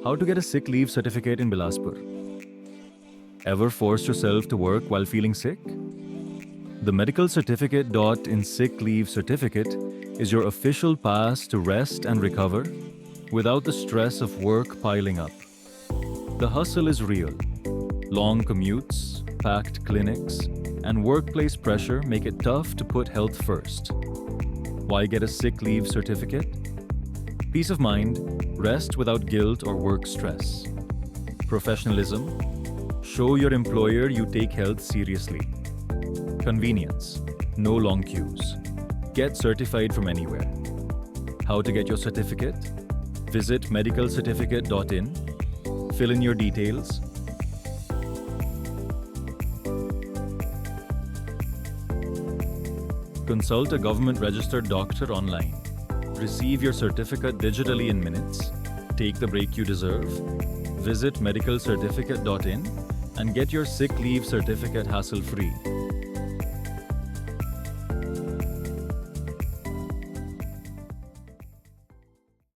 How to get a sick leave certificate in Bilaspur? Ever forced yourself to work while feeling sick? The medical certificate in sick leave certificate is your official pass to rest and recover without the stress of work piling up. The hustle is real. Long commutes, packed clinics, and workplace pressure make it tough to put health first. Why get a sick leave certificate? Peace of mind, rest without guilt or work stress. Professionalism, show your employer you take health seriously. Convenience, no long queues. Get certified from anywhere. How to get your certificate? Visit medicalcertificate.in, fill in your details, consult a government-registered doctor online. Receive your certificate digitally in minutes. Take the break you deserve. Visit medicalcertificate.in and get your sick leave certificate hassle-free.